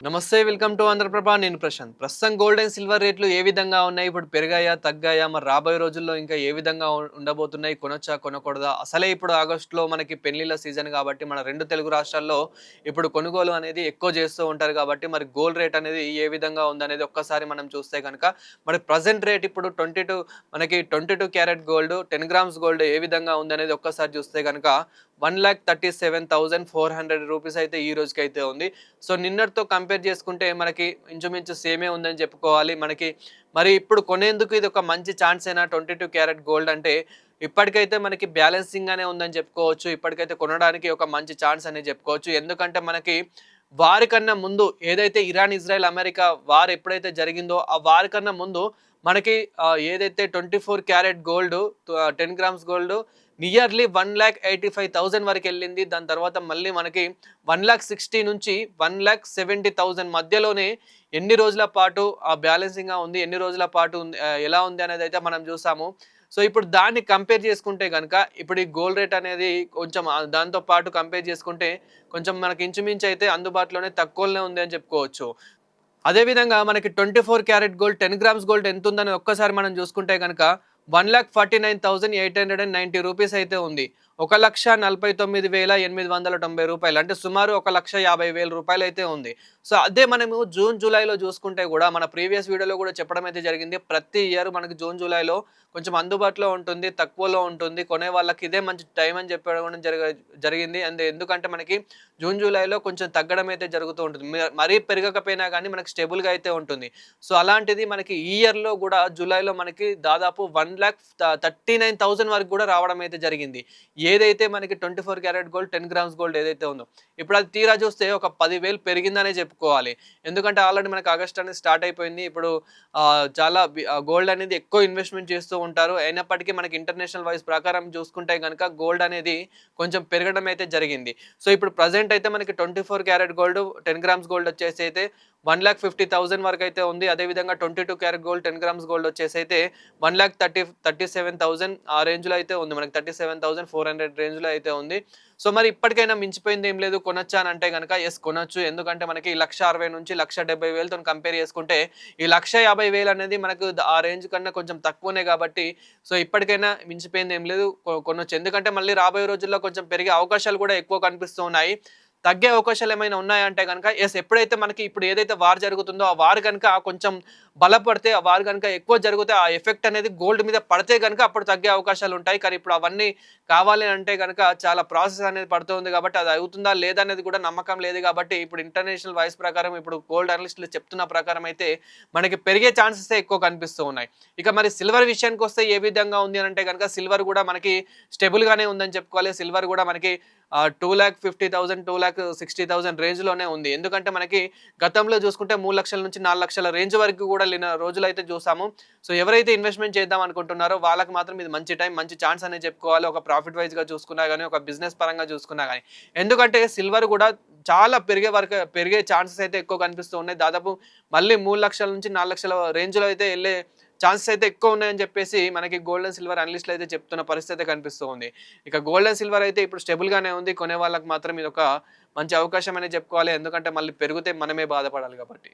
నమస్తే welcome to Andhraprabha నేను ప్రశాంత్. ప్రస్తుతం గోల్డ్ అండ్ సిల్వర్ రేట్లు ఏ విధంగా ఉన్నాయి? ఇప్పుడు పెరిగాయా? తగ్గాయా? మరి రాబోయే రోజుల్లో ఇంకా ఏ విధంగా ఉండబోతున్నాయి? కొనొచ్చా? కొనకూడదా? అసలే ఇప్పుడు ఆగస్టులో మనకి పెళ్లిళ్ళ సీజన్ కాబట్టి మన 2 తెలుగు రాష్ట్రాల్లో ఇప్పుడు కొనుగోలు అనేది ఎక్కువ చేస్తూ ఉంటారు కాబట్టి మరి గోల్డ్ రేట్ అనేది ఏ విధంగా ఉందనేది ఒక్కసారి మనం చూస్తే గనక మరి ప్రెజెంట్ రేట్ ఇప్పుడు 22 క్యారెట్ గోల్డ్ 10 గ్రామ్స్ గోల్డ్ ఏ విధంగా ఉందనేది ఒక్కసారి చూస్తే గనక 1,37,400 రూపీస్ అయితే ఈ రోజుకైతే ఉంది. సో నిన్నటితో కంపేర్ చేసుకుంటే మనకి ఇంచుమించు సేమే ఉందని చెప్పుకోవాలి. మరి ఇప్పుడు కొనేందుకు ఇది ఒక మంచి ఛాన్సేనా 22 క్యారెట్ గోల్డ్ అంటే ఇప్పటికైతే మనకి బ్యాలెన్సింగ్‌గానే ఉందని చెప్పుకోవచ్చు. ఇప్పటికైతే కొనడానికి ఒక మంచి ఛాన్స్ అనే చెప్పుకోవచ్చు. ఎందుకంటే మనకి వారి కన్నా ముందు ఏదైతే ఇరాన్, ఇజ్రాయెల్, అమెరికా వార్ ఎప్పుడైతే జరిగిందో ఆ వారి కన్నా ముందు మనకి ఏదైతే 24 carat gold 10 grams gold nearly 1,85,000 వరకెళ్ళింది. దాని తర్వాత మళ్ళీ మనకి 1,60,000 నుంచి 1,70,000 మధ్యలోనే ఎన్ని రోజుల పాటు బ్యాలెన్సింగ్‌గా ఉంది, ఎన్ని రోజుల పాటు ఉంది ఎలా ఉంది అనేదైతే మనం చూసాము. సో, ఇప్పుడు దాన్ని కంపేర్ చేసుకుంటే గనక ఇప్పుడు ఈ గోల్డ్ రేట్ అనేది కొంచెం దాంతో పాటు కంపేర్ చేసుకుంటే కొంచెం మనకి ఇంచుమించు అయితే అందుబాటులోనే తక్కువలోనే ఉంది అని చెప్పుకోవచ్చు. అదే విధంగా మనకి 24 క్యారెట్ గోల్డ్ 10 గ్రామ్స్ గోల్డ్ ఎంతుందని ఒక్కసారి మనం చూసుకుంటే గనక 1,49,890 రూపీస్ అయితే ఉంది. 1,49,890 రూపాయలు అంటే సుమారు 1,50,000 రూపాయలైతే ఉంది. సో, అదే మనము జూన్, జూలైలో చూసుకుంటే గూడా మన ప్రీవియస్ వీడియోలో గూడా చెప్పడం అయితే జరిగింది. ప్రతి ఇయర్ మనకి జూన్, జూలైలో కొంచెం అందుబాటులో ఉంటుంది, తక్కువలో ఉంటుంది. కొనే వాళ్ళకి ఇదే మంచి టైం అని చెప్పడం జరిగింది. ఎందుకంటే మనకి జూన్, జూలైలో కొంచెం తగ్గడం అయితే జరుగుతూ ఉంటుంది. మరీ పెరగకపోయినా గానీ మనకి స్టేబుల్‌గా అయితే ఉంటుంది. సో, అలాంటిది మనకి ఈ ఇయర్‌లో గూడా జూలైలో మనకి దాదాపు 1,39,000 వరకు గూడా రావడం అయితే జరిగింది. ఏదైతే మనకి 24 క్యారెట్ గోల్డ్ 10 గ్రామ్స్ గోల్డ్ ఏదైతే ఉందో. ఇప్పుడు అది తీరా చూస్తే ఒక 10,000 పెరిగిందనే చెప్పుకోవాలి. ఎందుకంటే ఆల్రెడీ మనకి ఆగస్ట్ అనేది స్టార్ట్ అయిపోయింది. ఇప్పుడు చాలా గోల్డ్ అనేది ఎక్కువ ఇన్వెస్ట్‌మెంట్ చేస్తూ ఉంటారు. అయినప్పటికీ మనకి ఇంటర్నేషనల్ వైస్ ప్రకారం చూసుకుంటే గనక గోల్డ్ అనేది కొంచెం పెరగడం అయితే జరిగింది. సో, ఇప్పుడు ప్రెజెంట్ అయితే మనకి 24 క్యారెట్ గోల్డ్ 10 గ్రామ్స్ గోల్డ్ వచ్చేసి అయితే 1,50,000 వరకైతే ఉంది. అదేవిధంగా 22 క్యారెట్ గోల్డ్ 10 గ్రామ్స్ గోల్డ్ వచ్చేసి అయితే 1,37,000 ఆ రేంజ్‌లో అయితే ఉంది. మనకి 37,400 రేంజ్‌లో అయితే ఉంది. సో, మరి ఇప్పటికైనా మించిపోయింది ఏం లేదు. కొనొచ్చా అని అంటే గనక యెస్ కొనొచ్చు. ఎందుకంటే మనకి 1,60,000 నుంచి 1,70,000 తోని కంపేర్ చేసుకుంటే ఈ 1,50,000 అనేది మనకు ఆ రేంజ్ కన్నా కొంచెం తక్కువనే కాబట్టి సో, ఇప్పటికైనా మించిపోయింది ఏం లేదు. కొనొచ్చు. ఎందుకంటే మళ్ళీ రాబోయే రోజుల్లో కొంచెం పెరిగే అవకాశాలు కూడా ఎక్కువ కనిపిస్తూ ఉన్నాయి. తగ్గే అవకాశాలు ఏమైనా ఉన్నాయంటే గనక యెస్ ఎప్పుడైతే మనకి ఇప్పుడు ఏదైతే వార్ జరుగుతుందో ఆ వార్ గనుక కొంచెం బలపడితే ఆ వార్ గనుక ఎక్కువ జరిగితే ఆ ఎఫెక్ట్ అనేది గోల్డ్ మీద పడితే గనుక అప్పుడు తగ్గే అవకాశాలు ఉంటాయి. కానీ ఇప్పుడు అవన్నీ కావాలి అంటే గనక చాలా ప్రాసెస్ అనేది పడుతుంది కాబట్టి అది అవుతుందా లేదా అనేది కూడా నమ్మకం లేదు కాబట్టి ఇప్పుడు ఇంటర్నేషనల్ వైస్ ప్రకారం ఇప్పుడు గోల్డ్ అనలిస్టులు చెప్తున్న ప్రకారం అయితే మనకి పెరిగే ఛాన్సెస్ ఎక్కువ కనిపిస్తూ ఉన్నాయి. ఇక మరి సిల్వర్ విషయానికొస్తే ఏ విధంగా ఉంది అనంటే గనక సిల్వర్ కూడా మనకి స్టేబుల్ గానే ఉందని చెప్పుకోవాలి. సిల్వర్ కూడా మనకి 2,50,000 2,60,000 రేంజ్‌లోనే ఉంది. ఎందుకంటే మనకి గతంలో చూసుకుంటే 3,00,000 నుంచి 4,00,000 రేంజ్ వరకు కూడా ఎళ్ళిన రోజులైతే చూసాము. సో, ఎవరైతే ఇన్వెస్ట్‌మెంట్ చేద్దాం అనుకుంటున్నారో వాళ్ళకి మాత్రం ఇది మంచి టైం, మంచి ఛాన్స్ అనే చెప్పుకోవాలి. ఒక ప్రాఫిట్ వైస్‌గా చూసుకున్నా గాని, ఒక బిజినెస్ పరంగా చూసుకున్నా గాని. ఎందుకంటే సిల్వర్ కూడా చాలా పెరిగే ఛాన్సెస్ అయితే ఎక్కువ కనిపిస్తూ ఉన్నాయి. దాదాపు మళ్ళీ 3,00,000 నుంచి 4,00,000 రేంజ్‌లో అయితే ఎళ్ళే ఛాన్సెస్ అయితే ఎక్కువ ఉన్నాయని చెప్పేసి మనకి గోల్డ్ అండ్ సిల్వర్ అనలిస్టులు అయితే చెప్తున్న పరిస్థితి అయితే కనిపిస్తూ ఉంది. ఇక గోల్డ్ అండ్ సిల్వర్ అయితే ఇప్పుడు స్టేబుల్ గానే ఉంది. కొనే వాళ్ళకి మాత్రం ఇదొక మంచి అవకాశం అనే చెప్పుకోవాలి. ఎందుకంటే మళ్ళీ పెరిగితే మనమే బాధపడాలి కాబట్టి.